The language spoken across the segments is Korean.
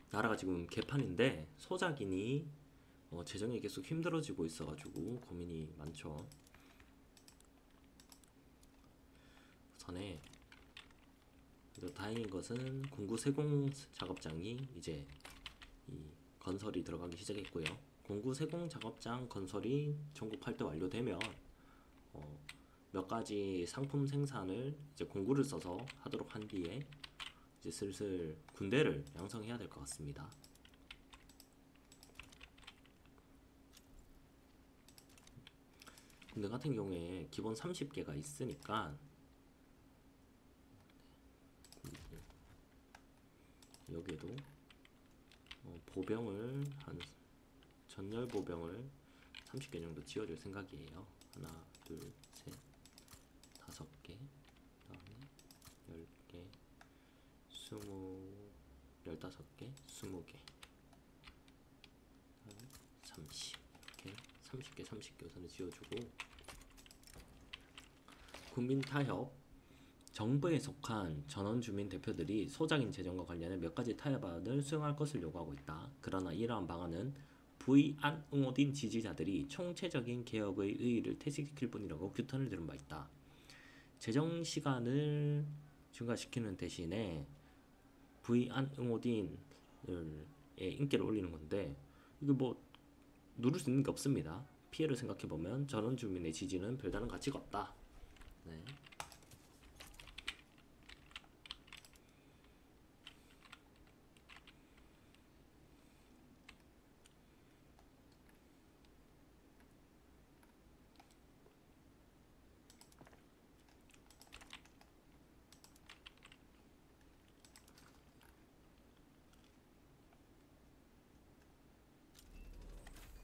나라가 지금 개판인데 소작인이 재정이 계속 힘들어지고 있어가지고 고민이 많죠. 전에 다행인 것은 공구 세공 작업장이 이제 이 건설이 들어가기 시작했고요. 공구 세공 작업장 건설이 전국 8대 완료되면 몇 가지 상품 생산을 이제 공구를 써서 하도록 한 뒤에 이제 슬슬 군대를 양성해야 될 것 같습니다. 군대 같은 경우에 기본 30개가 있으니까 여기에도 보병을 한 전열 보병을 30개 정도 지어줄 생각이에요. 하나, 둘, 셋, 5개, 그다음에 10개, 15개, 20개, 30. 이렇게 30개 우선은 지어주고 국민 타협 정부에 속한 전원주민 대표들이 소작인 재정과 관련해 몇 가지 타협안을 수용할 것을 요구하고 있다. 그러나 이러한 방안은 부의안 응호된 지지자들이 총체적인 개혁의 의의를 퇴색시킬 뿐이라고 규탄을 들은 바 있다. 재정 시간을 증가시키는 대신에 부의안 응호딘의 인기를 올리는 건데 이게 뭐 누를 수 있는 게 없습니다. 피해를 생각해보면 전원주민의 지지는 별다른 가치가 없다. 네.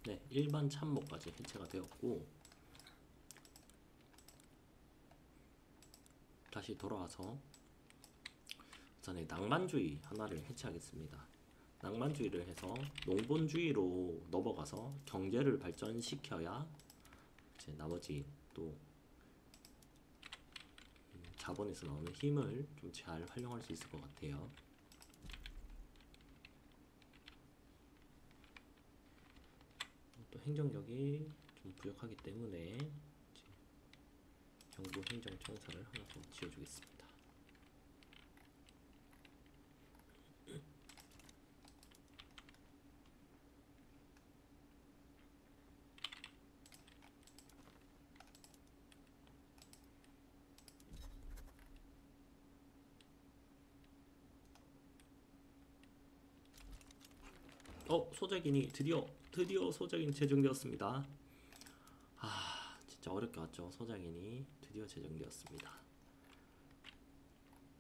네, 일반 참모까지 해체가 되었고 다시 돌아와서 우선에 낭만주의 하나를 해체하겠습니다. 낭만주의를 해서 농본주의로 넘어가서 경제를 발전시켜야 이제 나머지 또 자본에서 나오는 힘을 좀 잘 활용할 수 있을 것 같아요. 또 행정력이 좀 부족하기 때문에 정부 행정청사를 하나 좀 지어주겠습니다. 소작인이 드디어 소작인이 제정되었습니다. 진짜 어렵게 왔죠. 소작인이 드디어 제정되었습니다.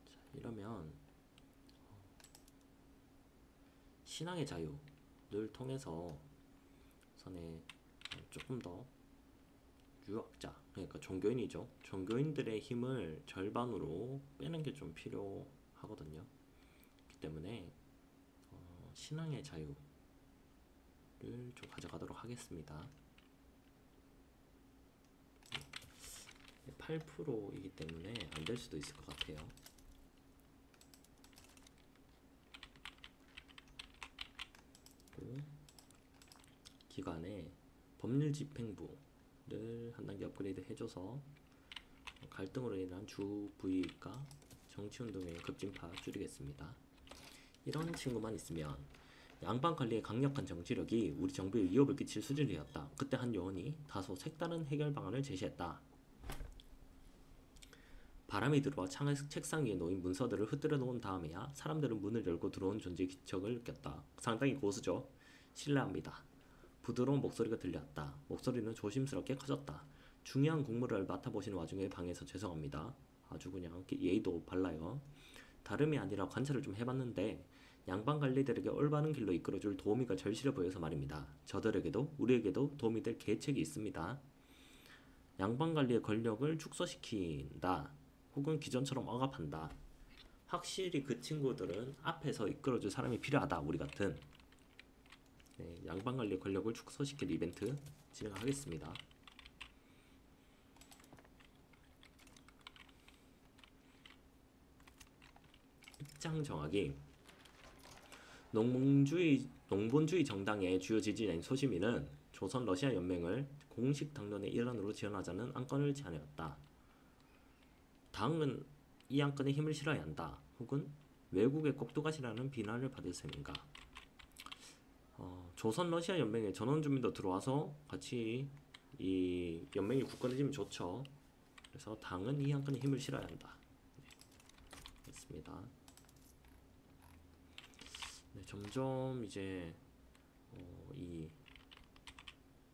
자, 이러면 신앙의 자유를 통해서 우선에 조금 더 유학자, 그러니까 종교인이죠. 종교인들의 힘을 절반으로 빼는 게 좀 필요하거든요. 그렇기 때문에 신앙의 자유를 좀 가져가도록 하겠습니다. 8%이기 때문에 안 될 수도 있을 것 같아요. 기관에 법률집행부를 한 단계 업그레이드 해줘서 갈등으로 인한 주 부익과 정치운동의 급진파 줄이겠습니다. 이런 친구만 있으면 양반관리의 강력한 정치력이 우리 정부에 위협을 끼칠 수준이었다. 그때 한 요원이 다소 색다른 해결 방안을 제시했다. 바람이 들어와 책상 위에 놓인 문서들을 흩뜨려 놓은 다음에야 사람들은 문을 열고 들어온 존재의 기척을 느꼈다. 상당히 고수죠. 실례합니다. 부드러운 목소리가 들려왔다. 목소리는 조심스럽게 커졌다. 중요한 공무를 맡아보시는 와중에 방해해서 죄송합니다. 아주 그냥 예의도 발라요. 다름이 아니라 관찰을 좀 해봤는데 양반관리들에게 올바른 길로 이끌어줄 도우미가 절실해 보여서 말입니다. 저들에게도 우리에게도 도움이 될 계책이 있습니다. 양반관리의 권력을 축소시킨다. 혹은 기존처럼 억압한다. 확실히 그 친구들은 앞에서 이끌어줄 사람이 필요하다. 우리 같은 양반관리의 권력을 축소시킬 이벤트 진행하겠습니다. 입장 정하기. 농본주의 정당의 주요 지지자인 소시민은 조선 러시아 연맹을 공식 당론의 일환으로 지원하자는 안건을 제안해왔다. 당은 이 안건에 힘을 실어야 한다. 혹은 외국의 꼭두가시라는 비난을 받을 셈인가. 조선 러시아 연맹에 전원 주민도 들어와서 같이 이 연맹이 굳건해지면 좋죠. 그래서 당은 이 안건에 힘을 실어야 한다. 됐습니다. 네, 점점 이제 이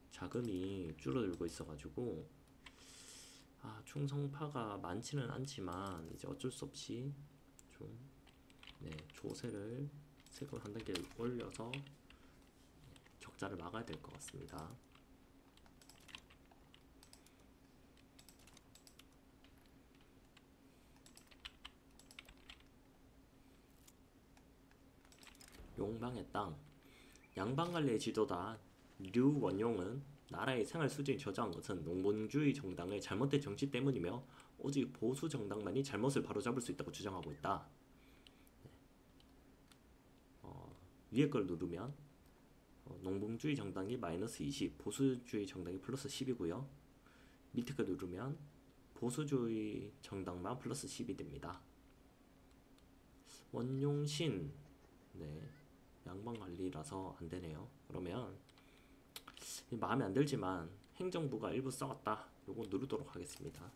자금이 줄어들고 있어가지고 충성파가 많지는 않지만 이제 어쩔 수 없이 좀 조세를 세금 한 단계 올려서 적자를 막아야 될 것 같습니다. 용방의 땅. 양방관리의 지도자 류원용은 나라의 생활 수준이 저조한 것은 농본주의 정당의 잘못된 정치 때문이며 오직 보수 정당만이 잘못을 바로잡을 수 있다고 주장하고 있다. 위에 걸 누르면 농본주의 정당이 마이너스 20, 보수주의 정당이 플러스 10이고요. 밑에 걸 누르면 보수주의 정당만 플러스 10이 됩니다. 원용신 양방관리라서 안되네요. 그러면 마음에 안들지만 행정부가 일부 써왔다. 요거 누르도록 하겠습니다.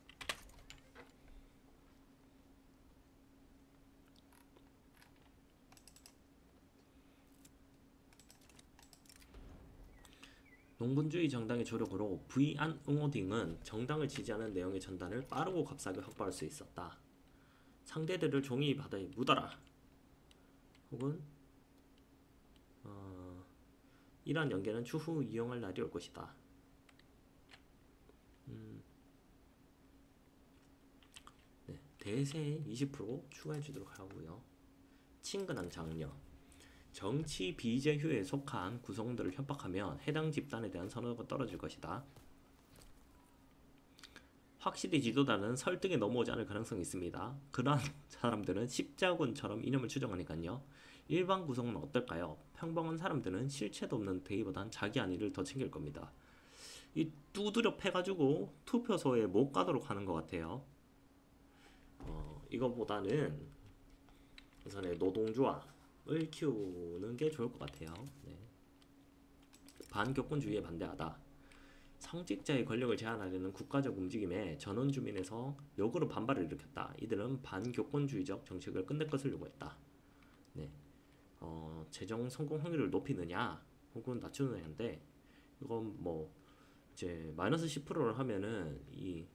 농본주의 정당의 조력으로 부이안 응오딩은 정당을 지지하는 내용의 전단을 빠르고 값싸게 확보할 수 있었다. 상대들을 종이 바다에 묻어라. 혹은 이러한 연계는 추후 이용할 날이 올 것이다. 대세에 20% 추가해 주도록 하고요. 친근한 장려. 정치 비제휴에 속한 구성원들을 협박하면 해당 집단에 대한 선호가 떨어질 것이다. 확실히 지도자는 설득에 넘어오지 않을 가능성이 있습니다. 그러한 사람들은 십자군처럼 이념을 추정하니까요. 일반 구성은 어떨까요? 평범한 사람들은 실체도 없는 대의보단 자기 안위를 더 챙길 겁니다. 이 두드려 패가지고 투표소에 못 가도록 하는 것 같아요. 이거보다는 우선에 노동조합을 키우는 게 좋을 것 같아요. 반교권주의에 반대하다. 성직자의 권력을 제한하려는 국가적 움직임에 전원 주민에서 역으로 반발을 일으켰다. 이들은 반교권주의적 정책을 끝낼 것을 요구했다. 재정 성공 확률을 높이느냐 혹은 낮추느냐인데 이건 뭐 이제 마이너스 10%를 하면은 이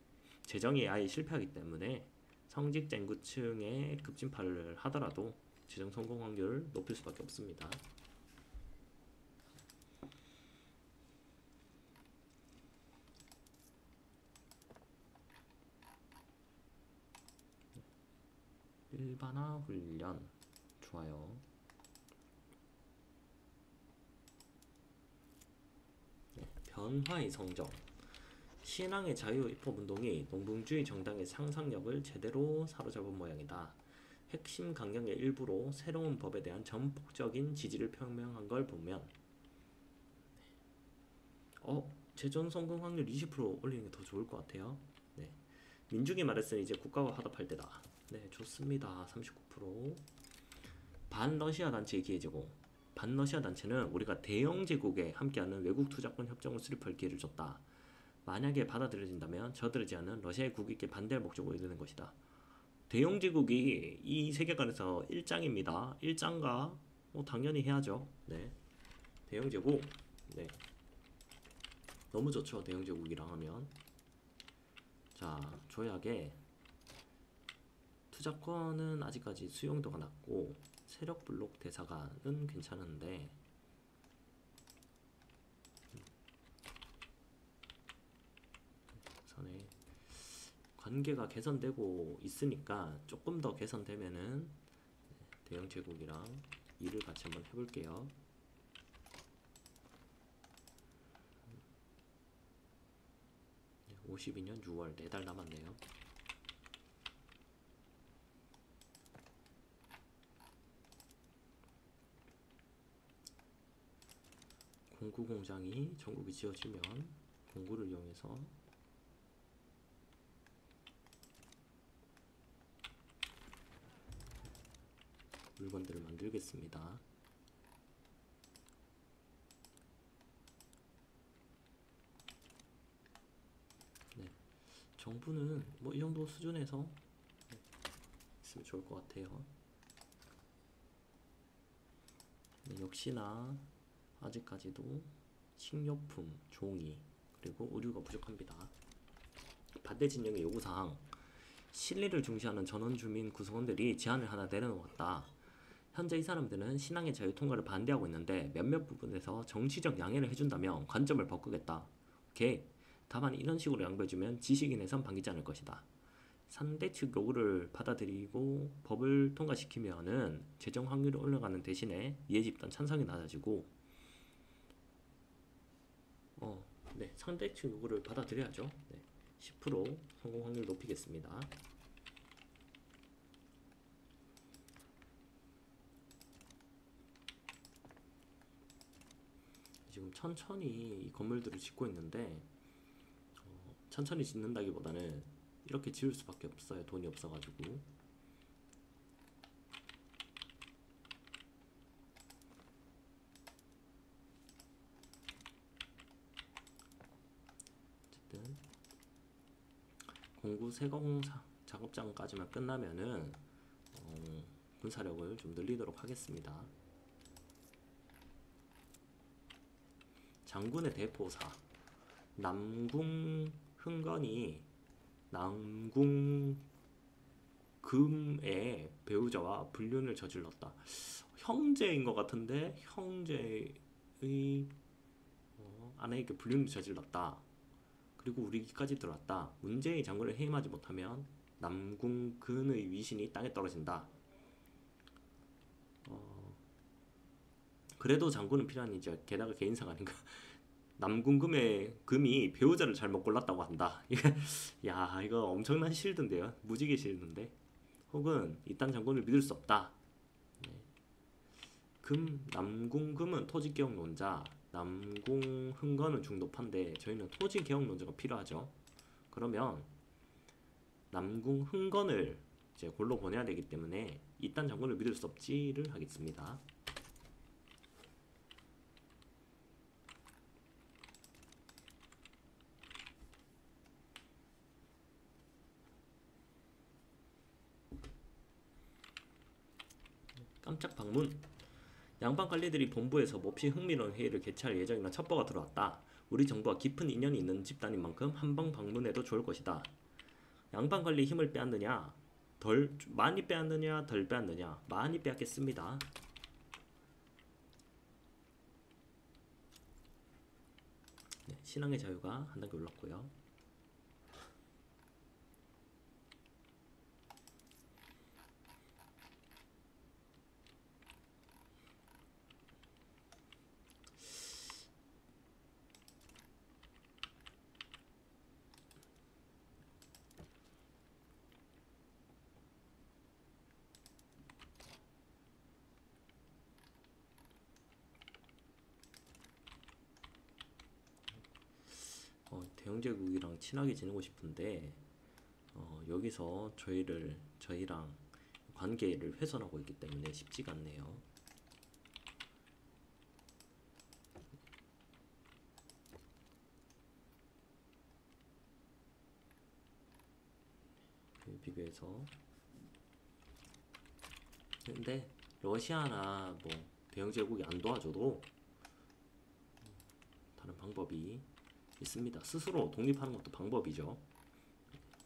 재정이 아예 실패하기 때문에 성직자 인구층의 급진파를 하더라도 재정 성공 확률을 높일 수밖에 없습니다. 일반화 훈련 좋아요. 변화의 성적. 신앙의 자유 입법운동이 농본주의 정당의 상상력을 제대로 사로잡은 모양이다. 핵심 강령의 일부로 새로운 법에 대한 전폭적인 지지를 표명한 걸 보면 재정 성공 확률 20% 올리는 게 더 좋을 것 같아요. 민중이 말했으니 이제 국가와 화답할 때다. 좋습니다. 39%. 반러시아 단체의 기회제공. 반러시아 단체는 우리가 대영 제국에 함께하는 외국 투자권 협정을 수립할 기회를 줬다. 만약에 받아들여진다면 저들의 제안은 러시아의 국익에 반대할 목적으로 이르는 것이다. 대영 제국이 이 세계관에서 1장입니다. 1장가 당연히 해야죠. 대영 제국 너무 좋죠. 대영 제국이랑 하면. 자, 조약에 투자권은 아직까지 수용도가 낮고 세력 블록 대사관은 괜찮은데 선에 관계가 개선되고 있으니까 조금 더 개선되면은 대영 제국이랑 일을 같이 한번 해볼게요. 52년 6월 4달 남았네요. 공구 공장이 전국에 지어지면 공구를 이용해서 물건들을 만들겠습니다. 네, 정부는 뭐 이 정도 수준에서 있으면 좋을 것 같아요. 네, 역시나 아직까지도 식료품, 종이, 그리고 의류가 부족합니다. 반대 진영의 요구사항. 실리를 중시하는 전원주민 구성원들이 제안을 하나 내려놓았다. 현재 이 사람들은 신앙의 자유 통과를 반대하고 있는데 몇몇 부분에서 정치적 양해를 해준다면 관점을 바꾸겠다. 오케이. 다만 이런 식으로 양보해주면 지식인에선 반기지 않을 것이다. 상대 측 요구를 받아들이고 법을 통과시키면은 재정 확률이 올라가는 대신에 이해 집단 찬성이 낮아지고 네, 상대 측 요구를 받아들여야죠. 네, 10% 성공 확률 높이겠습니다. 지금 천천히 이 건물들을 짓고 있는데 천천히 짓는다기보다는 이렇게 지을 수밖에 없어요. 돈이 없어가지고. 어쨌든 공구 세공 작업장까지만 끝나면은 군사력을 좀 늘리도록 하겠습니다. 장군의 대포사. 남궁 흥건이 남궁금의 배우자와 불륜을 저질렀다. 형제인 것 같은데 형제의 아내에게 불륜을 저질렀다. 그리고 우리기까지 들어왔다. 문제의 장군을 해임하지 못하면 남궁근의 위신이 땅에 떨어진다. 그래도 장군은 필요하니죠. 게다가 개인사가 아닌가. 남궁금의 금이 배우자를 잘못 골랐다고 한다. 야, 이거 엄청난 실드인데요. 무지개 실드인데. 혹은 이딴 장군을 믿을 수 없다. 네. 남궁금은 토지개혁론자, 남궁흥건은 중도파인데 저희는 토지개혁론자가 필요하죠. 그러면 남궁흥건을 이제 골로 보내야 되기 때문에 이딴 장군을 믿을 수 없지를 하겠습니다. 깜짝 방문. 양반 관리들이 본부에서 몹시 흥미로운 회의를 개최할 예정이라 첩보가 들어왔다. 우리 정부와 깊은 인연이 있는 집단인 만큼 한방 방문해도 좋을 것이다. 양반 관리 힘을 빼앗느냐, 많이 빼앗느냐, 덜 빼앗느냐. 많이 빼앗겠습니다. 네, 신앙의 자유가 한 단계 올랐고요. 대영제국이랑 친하게 지내고 싶은데 여기서 저희랑 관계를 훼손하고 있기 때문에 쉽지가 않네요. 비교해서 근데 러시아나 뭐 대영제국이 안 도와줘도 다른 방법이 있습니다. 스스로 독립하는 것도 방법이죠.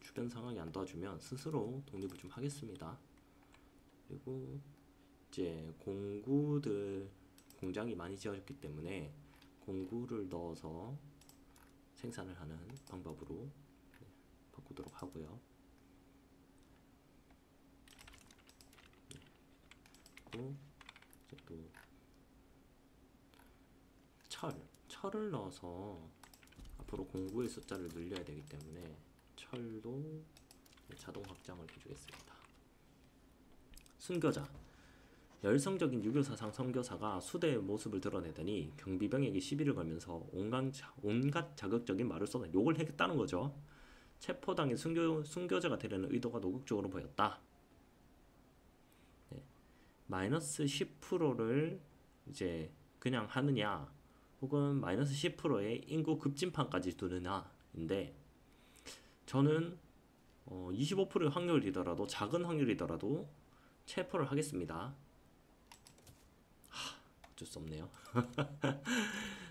주변 상황이 안 도와주면 스스로 독립을 좀 하겠습니다. 그리고 이제 공구들 공장이 많이 지어졌기 때문에 공구를 넣어서 생산을 하는 방법으로 바꾸도록 하고요. 그리고 이제 또 철을 넣어서 앞으로 공구의 숫자를 늘려야 되기 때문에 철도 자동 확장을 해주겠습니다. 순교자. 열성적인 유교 사상 선교사가 수대의 모습을 드러내더니 경비병에게 시비를 걸면서 온갖 자극적인 말을 쏟아 욕을 했다는 거죠. 체포당해 순교자가 되려는 의도가 노골적으로 보였다. 네. 마이너스 10%를 이제 그냥 하느냐, 혹은 마이너스 10%의 인구 급진판까지 두느냐인데, 저는 25%의 확률이더라도, 작은 확률이더라도 체포를 하겠습니다. 어쩔 수 없네요.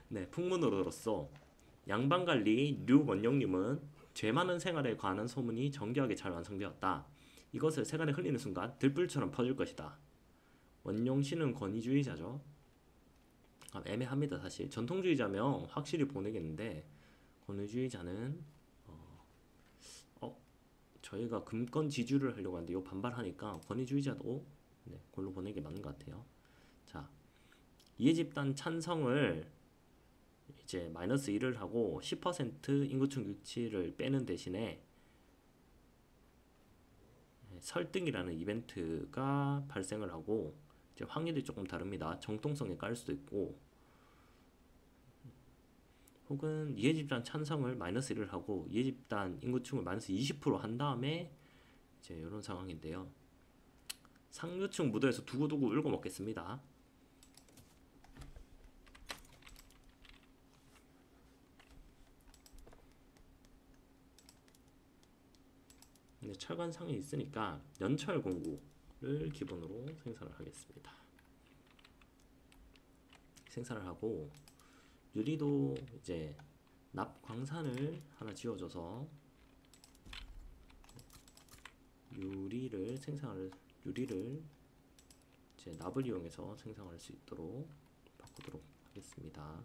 네, 풍문으로서 양반관리 류원용님은 죄 많은 생활에 관한 소문이 정교하게 잘 완성되었다. 이것을 세간에 흘리는 순간 들불처럼 퍼질 것이다. 원용씨는 권위주의자죠. 애매합니다. 사실 전통주의자면 확실히 보내겠는데, 권위주의자는 저희가 금권 지주를 하려고 하는데 요 반발하니까 권위주의자도 골로 보내는 게 맞는 것 같아요. 자, 이해집단 찬성을 이제 마이너스 1을 하고 10% 인구층 유치를 빼는 대신에 설득이라는 이벤트가 발생을 하고, 이제 확률이 조금 다릅니다. 정통성에 깔 수도 있고, 혹은 이해집단 찬성을 마이너스 1을 하고 이해집단 인구층을 마이너스 20%한 다음에 이제 이런 상황인데요. 상류층 무도에서 두고두고 울고 먹겠습니다. 근데 철관상이 있으니까 연철 공구를 기본으로 생산을 하겠습니다. 생산을 하고, 유리도 이제 납광산을 하나 지어줘서 유리를 이제 납을 이용해서 생산할 수 있도록 바꾸도록 하겠습니다.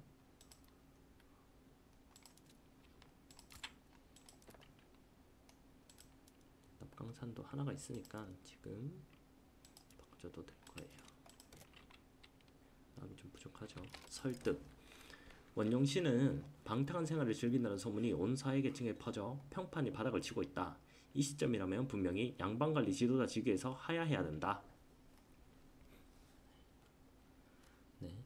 납광산도 하나가 있으니까 지금 바꿔줘도 될 거예요. 납이 좀 부족하죠. 설득. 원용씨는 방탕한 생활을 즐긴다는 소문이 온 사회계층에 퍼져 평판이 바닥을 치고 있다. 이 시점이라면 분명히 양반관리 지도자 직위에서 하야해야 된다. 네.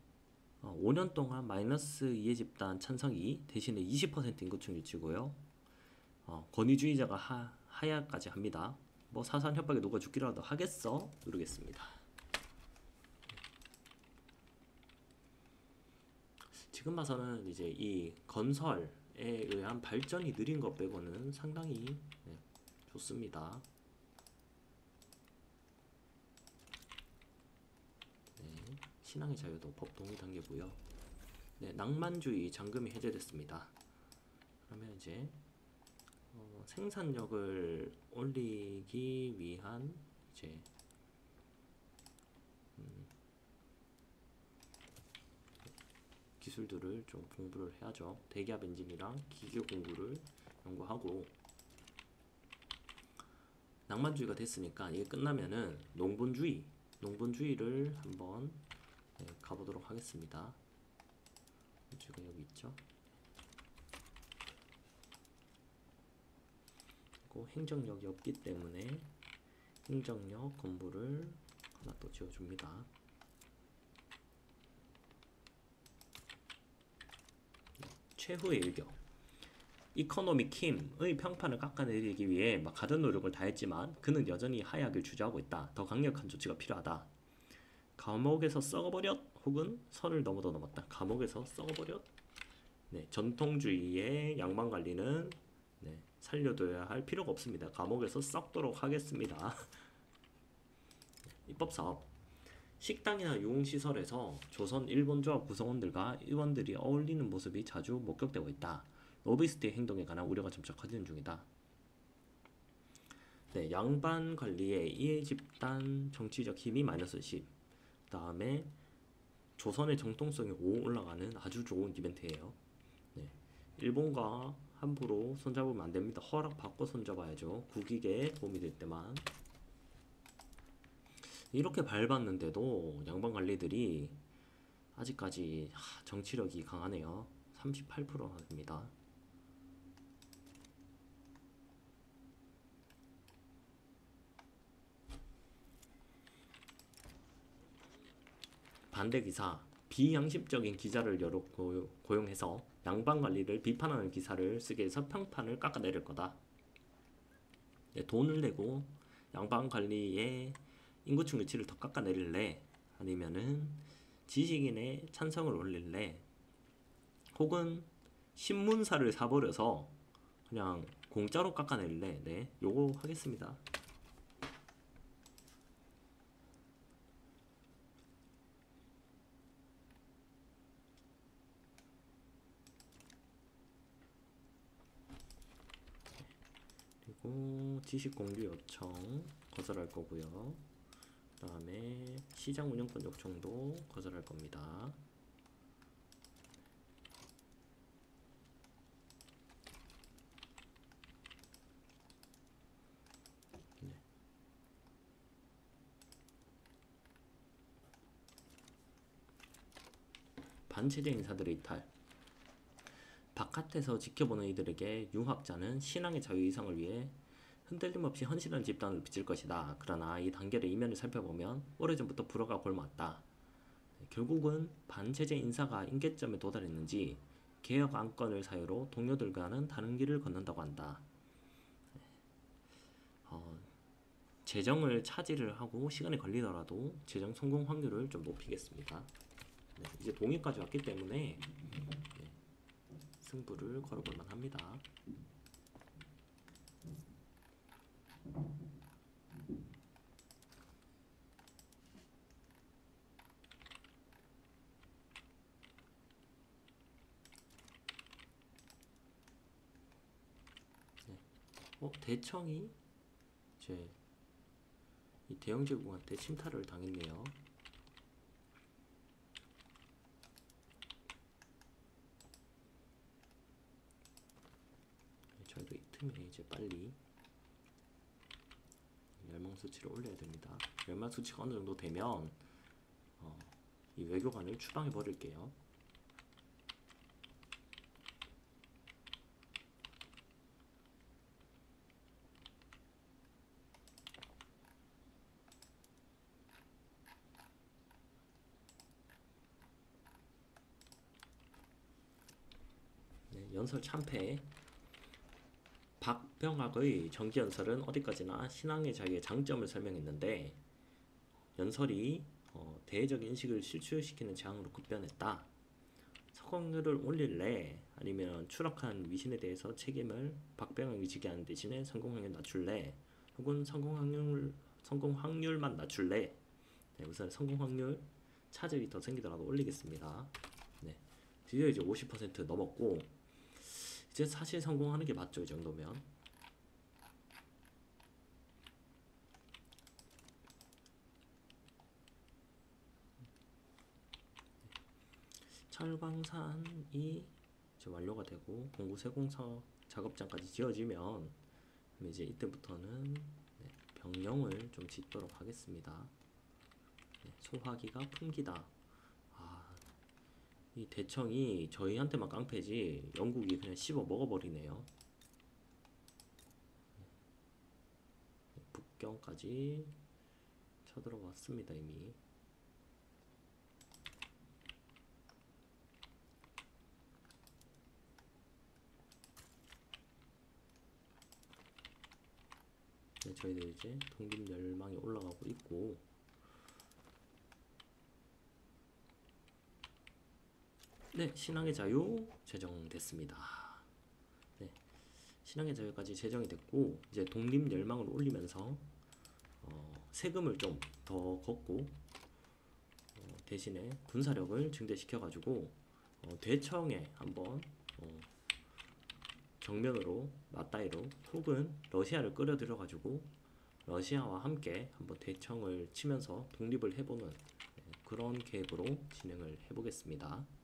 5년 동안 마이너스 이해집단 찬성이 대신에 20% 인구층 유치고요. 권위주의자가 하야까지 합니다. 뭐 사상 협박에 누가 죽기라도 하겠어? 누르겠습니다. 지금 봐서는 이제 이 건설에 의한 발전이 느린 것 빼고는 상당히 좋습니다. 네, 신앙의 자유도 법 동의 단계고요. 네, 낭만주의 잔금이 해제됐습니다. 그러면 이제 생산력을 올리기 위한 이제 기술들을 좀 공부를 해야죠. 대기업 엔진이랑 기계 공부를 연구하고, 낭만주의가 됐으니까 이게 끝나면은 농본주의를 한번 가보도록 하겠습니다. 주가 여기 있죠. 그리고 행정력이 없기 때문에 행정력 건물을 하나 또 지어줍니다. 최후의 일격. 이코노미 킴의 평판을 깎아내리기 위해 가든 노력을 다했지만 그는 여전히 하야를 주저하고 있다. 더 강력한 조치가 필요하다. 감옥에서 썩어버렸, 혹은 선을 넘어도 넘었다. 감옥에서 썩어버렸. 네, 전통주의의 양반관리는 살려둬야 할 필요가 없습니다. 감옥에서 썩도록 하겠습니다. 입법사업. 식당이나 유흥시설에서 조선 일본조합 구성원들과 의원들이 어울리는 모습이 자주 목격되고 있다. 로비스트의 행동에 관한 우려가 점차 커지는 중이다. 네, 양반 관리의 이해집단 정치적 힘이 마이너스 10. 그 다음에 조선의 정통성이 5 올라가는 아주 좋은 이벤트예요. 네, 일본과 함부로 손잡으면 안됩니다. 허락받고 손잡아야죠. 국익에 도움이 될 때만. 이렇게 밟았는데도 양반관리들이 아직까지 정치력이 강하네요. 38%입니다. 반대 기사, 비양심적인 기자를 여러 고용해서 양반 관리를 비판하는 기사를 쓰게 해서 평판을 깎아내릴 거다. 네, 돈을 내고 양반 관리의 인구층 유치를 더 깎아내릴래? 아니면은 지식인의 찬성을 올릴래? 혹은 신문사를 사버려서 그냥 공짜로 깎아낼래? 네, 요거 하겠습니다. 그리고 지식 공유 요청 거절할 거고요. 그 다음에 시장 운영권 요청도 거절할 겁니다. 네. 반체제 인사들의 이탈. 바깥에서 지켜보는 이들에게 융합자는 신앙의 자유 이상을 위해 흔들림 없이 헌신하는 집단을 빚을 것이다. 그러나 이 단결의 이면을 살펴보면 오래전부터 불화가 골마왔다. 결국은 반체제 인사가 임계점에 도달했는지 개혁 안건을 사유로 동료들과는 다른 길을 걷는다고 한다. 재정을 차지를 하고 시간이 걸리더라도 재정 성공 확률을 좀 높이겠습니다. 네, 이제 동의까지 왔기 때문에 승부를 걸어볼 만합니다. 대청이 이제 이 대영제국한테 침탈을 당했네요. 저희도 이 틈에 이제 빨리 멸망 수치를 올려야 됩니다. 멸망 수치가 어느 정도 되면 이 외교관을 추방해 버릴게요. 네, 연설 참패. 박병학의 정기연설은 어디까지나 신앙의 자유의 장점을 설명했는데 연설이 대외적 인식을 실추시키는 재앙으로 급변했다. 석광률을 올릴래? 아니면 추락한 위신에 대해서 책임을 박병학이 지게 하는 대신에 성공 확률 낮출래? 혹은 성공 확률만 낮출래? 네, 우선 성공 확률 차질이 더 생기더라도 올리겠습니다. 네, 드디어 이제 50% 넘었고 이제 사실 성공하는 게 맞죠, 이 정도면. 철광산이 이제 완료가 되고 공구 세공사 작업장까지 지어지면 이제 이때부터는 병영을 좀 짓도록 하겠습니다. 소화기가 풍기다. 이 대청이 저희한테만 깡패지 영국이 그냥 씹어 먹어버리네요. 북경까지 쳐들어왔습니다 이미. 네, 저희들 이제 독립멸망이 올라가고 있고 네, 신앙의 자유 제정됐습니다. 네, 신앙의 자유까지 제정이 됐고 이제 독립멸망을 올리면서 세금을 좀 더 걷고 대신에 군사력을 증대시켜가지고 대청에 한번 정면으로 맞다이로 혹은 러시아를 끌어들여가지고 러시아와 함께 한번 대청을 치면서 독립을 해보는 그런 계획으로 진행을 해보겠습니다.